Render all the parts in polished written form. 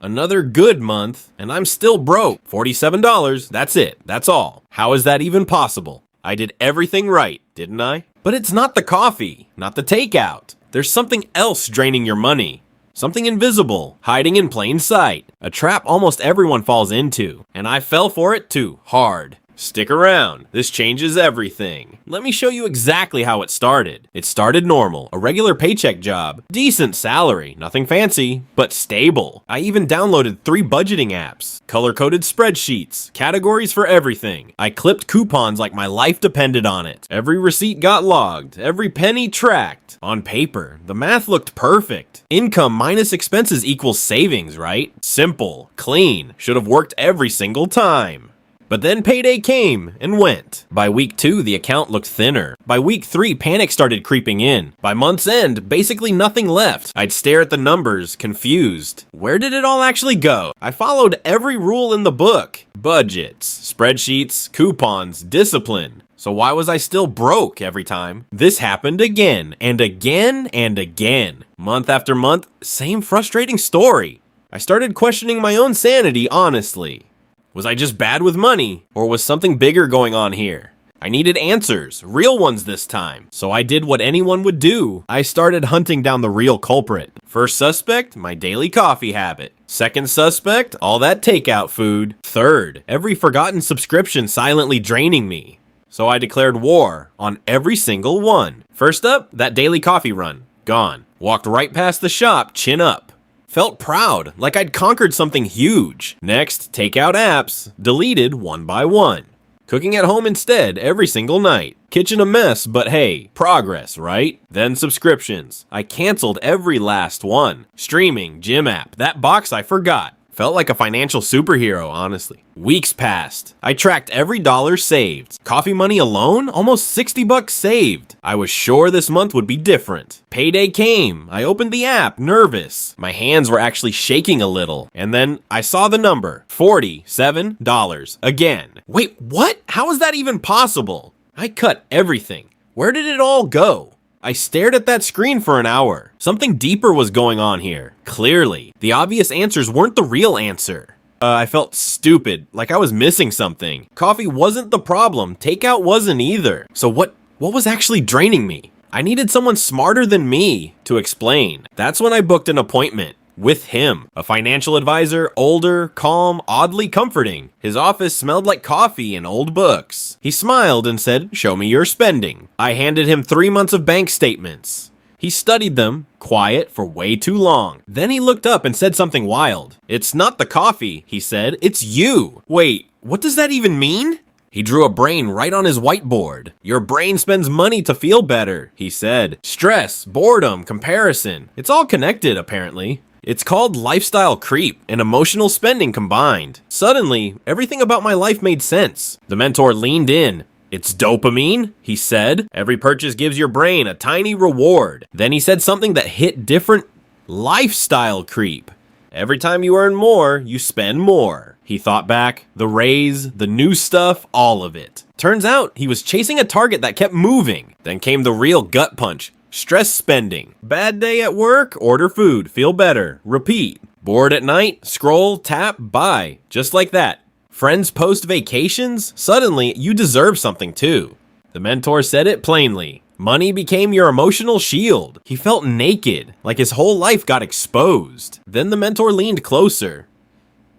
Another good month, and I'm still broke. $47, that's it, that's all. How is that even possible? I did everything right, didn't I? But it's not the coffee, not the takeout. There's something else draining your money. Something invisible, hiding in plain sight. A trap almost everyone falls into, and I fell for it too, hard. Stick around, this changes everything. Let me show you exactly how it started. It started normal, a regular paycheck job. Decent salary, nothing fancy, but stable. I even downloaded 3 budgeting apps, color-coded spreadsheets, categories for everything. I clipped coupons like my life depended on it. Every receipt got logged, every penny tracked. On paper, the math looked perfect. Income minus expenses equals savings, right? Simple, clean, should have worked every single time. But then payday came and went. By week 2, the account looked thinner. By week 3, panic started creeping in. By month's end, basically nothing left. I'd stare at the numbers, confused. Where did it all actually go? I followed every rule in the book. Budgets, spreadsheets, coupons, discipline. So why was I still broke every time? This happened again, and again, and again. Month after month, same frustrating story. I started questioning my own sanity honestly. Was I just bad with money, or was something bigger going on here? I needed answers, real ones this time. So I did what anyone would do. I started hunting down the real culprit. First suspect, my daily coffee habit. Second suspect, all that takeout food. Third, every forgotten subscription silently draining me. So I declared war on every single one. First up, that daily coffee run. Gone. Walked right past the shop, chin up. Felt proud, like I'd conquered something huge. Next, takeout apps, deleted one by one. Cooking at home instead every single night. Kitchen a mess, but hey, progress, right? Then subscriptions. I canceled every last one. Streaming, gym app, that box I forgot. Felt like a financial superhero, honestly. Weeks passed. I tracked every dollar saved. Coffee money alone? Almost $60 saved. I was sure this month would be different. Payday came. I opened the app, nervous. My hands were actually shaking a little. And then I saw the number, $47 again. Wait, what? How is that even possible? I cut everything. Where did it all go? I stared at that screen for an hour. Something deeper was going on here. Clearly, the obvious answers weren't the real answer. I felt stupid, like I was missing something. Coffee wasn't the problem, takeout wasn't either. So what was actually draining me? I needed someone smarter than me to explain. That's when I booked an appointment. With him, a financial advisor, older, calm, oddly comforting. His office smelled like coffee and old books. He smiled and said, "Show me your spending." I handed him 3 months of bank statements. He studied them, quiet, for way too long. Then he looked up and said something wild. "It's not the coffee," he said, "it's you." Wait, what does that even mean? He drew a brain right on his whiteboard. "Your brain spends money to feel better," he said. "Stress, boredom, comparison. It's all connected, apparently. It's called lifestyle creep and emotional spending combined." Suddenly, everything about my life made sense. The mentor leaned in. "It's dopamine," he said. "Every purchase gives your brain a tiny reward." Then he said something that hit different. Lifestyle creep. Every time you earn more, you spend more. He thought back. The raise, the new stuff, all of it. Turns out he was chasing a target that kept moving. Then came the real gut punch. Stress spending. Bad day at work, order food, feel better, repeat. Bored at night, scroll, tap, buy. Just like that. Friends post vacations? Suddenly, you deserve something too. The mentor said it plainly. Money became your emotional shield. He felt naked, like his whole life got exposed. Then the mentor leaned closer.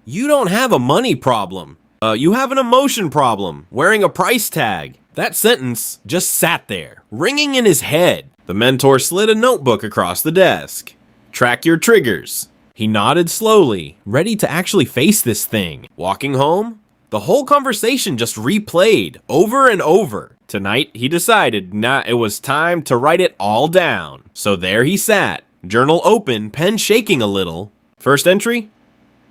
"You don't have a money problem. You have an emotion problem, wearing a price tag." That sentence just sat there, ringing in his head. The mentor slid a notebook across the desk. "Track your triggers." He nodded slowly, ready to actually face this thing. Walking home, the whole conversation just replayed over and over. Tonight, he decided it was time to write it all down. So there he sat, journal open, pen shaking a little. First entry?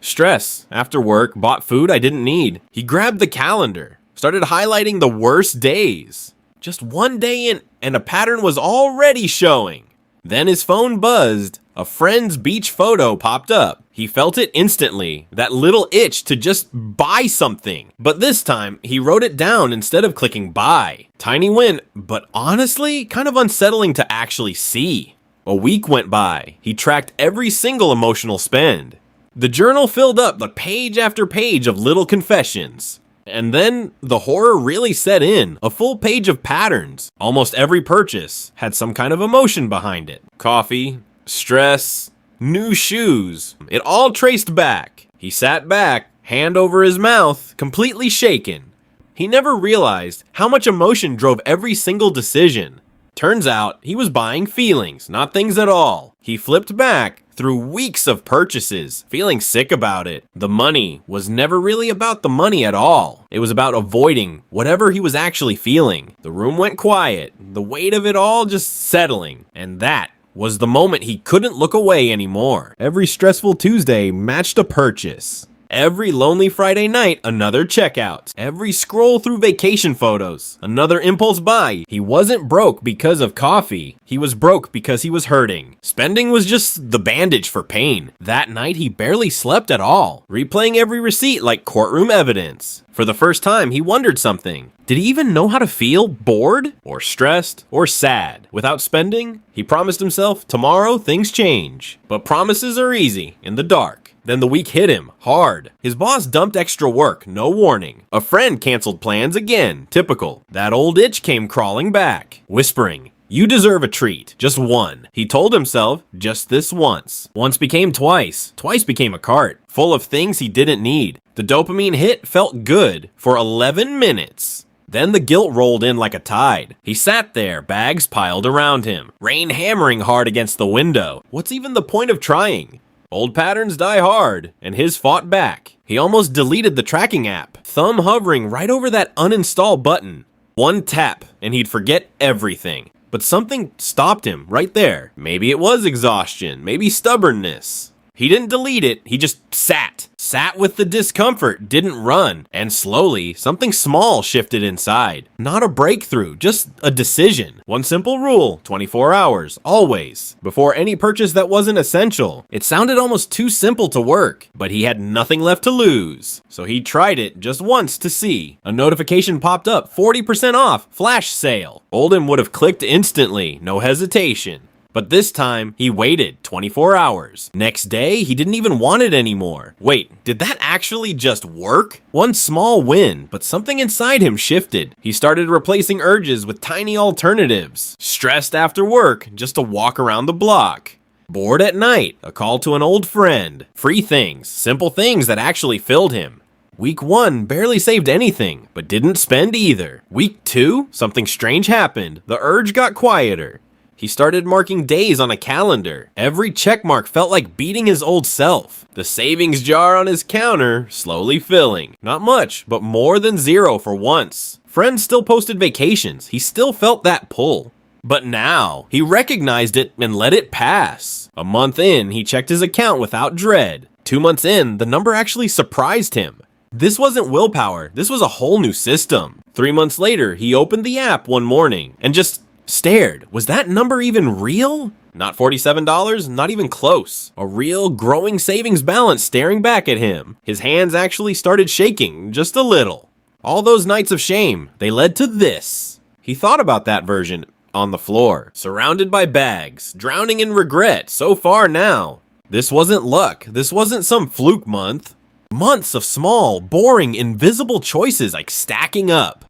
Stress. After work, bought food I didn't need. He grabbed the calendar, started highlighting the worst days. Just one day in, and a pattern was already showing. Then his phone buzzed. A friend's beach photo popped up. He felt it instantly, that little itch to just buy something. But this time, he wrote it down instead of clicking buy. Tiny win, but honestly, kind of unsettling to actually see. A week went by. He tracked every single emotional spend. The journal filled up like page after page of little confessions. And then the horror really set in, a full page of patterns. Almost every purchase had some kind of emotion behind it. Coffee, stress, new shoes. It all traced back. He sat back, hand over his mouth, completely shaken. He never realized how much emotion drove every single decision. Turns out he was buying feelings, not things at all. He flipped back through weeks of purchases, feeling sick about it. The money was never really about the money at all. It was about avoiding whatever he was actually feeling. The room went quiet, the weight of it all just settling, and that was the moment he couldn't look away anymore. Every stressful Tuesday matched a purchase. Every lonely Friday night, another checkout. Every scroll through vacation photos, another impulse buy. He wasn't broke because of coffee. He was broke because he was hurting. Spending was just the bandage for pain. That night, he barely slept at all, replaying every receipt like courtroom evidence. For the first time, he wondered something. Did he even know how to feel bored, or stressed, or sad? Without spending, he promised himself, tomorrow things change. But promises are easy in the dark. Then the week hit him hard. His boss dumped extra work, no warning. A friend canceled plans again, typical. That old itch came crawling back, whispering, "You deserve a treat, just one." He told himself, just this once. Once became twice. Twice became a cart, full of things he didn't need. The dopamine hit felt good for 11 minutes. Then the guilt rolled in like a tide. He sat there, bags piled around him, rain hammering hard against the window. What's even the point of trying? Old patterns die hard, and his fought back. He almost deleted the tracking app, thumb hovering right over that uninstall button. One tap, and he'd forget everything. But something stopped him right there. Maybe it was exhaustion, maybe stubbornness. He didn't delete it, he just sat. Sat with the discomfort, didn't run, and slowly, something small shifted inside. Not a breakthrough, just a decision. One simple rule, 24 hours, always, before any purchase that wasn't essential. It sounded almost too simple to work, but he had nothing left to lose. So he tried it just once to see. A notification popped up, 40% off, flash sale. Oldham would have clicked instantly, no hesitation. But this time, he waited 24 hours. Next day, he didn't even want it anymore. Wait, did that actually just work? One small win, but something inside him shifted. He started replacing urges with tiny alternatives. Stressed after work, just a walk around the block. Bored at night, a call to an old friend. Free things, simple things that actually filled him. Week 1 barely saved anything, but didn't spend either. Week 2, something strange happened. The urge got quieter. He started marking days on a calendar. Every check mark felt like beating his old self. The savings jar on his counter slowly filling. Not much, but more than zero for once. Friends still posted vacations. He still felt that pull. But now, he recognized it and let it pass. A month in, he checked his account without dread. 2 months in, the number actually surprised him. This wasn't willpower. This was a whole new system. 3 months later, he opened the app one morning and just stared. Was that number even real? Not $47, not even close. A real growing savings balance staring back at him. His hands actually started shaking, just a little. All those nights of shame, they led to this. He thought about that version on the floor, surrounded by bags, drowning in regret so far now. This wasn't luck. This wasn't some fluke month. Months of small, boring, invisible choices like stacking up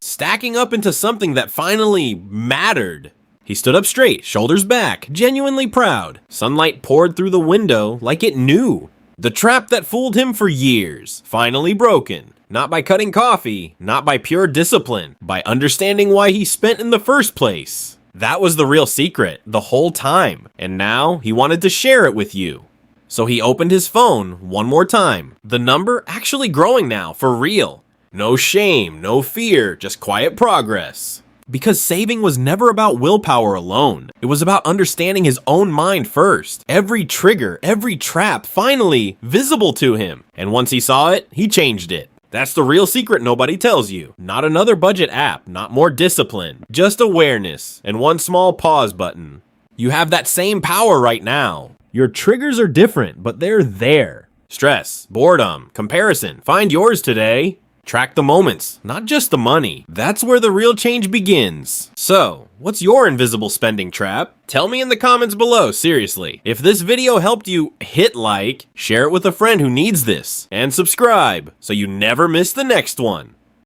into something that finally mattered. He stood up straight, shoulders back, genuinely proud. Sunlight poured through the window like it knew. The trap that fooled him for years, finally broken. Not by cutting coffee, not by pure discipline, by understanding why he spent in the first place. That was the real secret, the whole time. And now he wanted to share it with you. So he opened his phone one more time. The number actually growing now, for real. No shame, no fear, just quiet progress. Because saving was never about willpower alone. It was about understanding his own mind first. Every trigger, every trap, finally visible to him. And once he saw it, he changed it. That's the real secret nobody tells you. Not another budget app, not more discipline. Just awareness and one small pause button. You have that same power right now. Your triggers are different, but they're there. Stress, boredom, comparison. Find yours today. Track the moments, not just the money. That's where the real change begins. So, what's your invisible spending trap? Tell me in the comments below, seriously. If this video helped you, hit like, share it with a friend who needs this, and subscribe so you never miss the next one.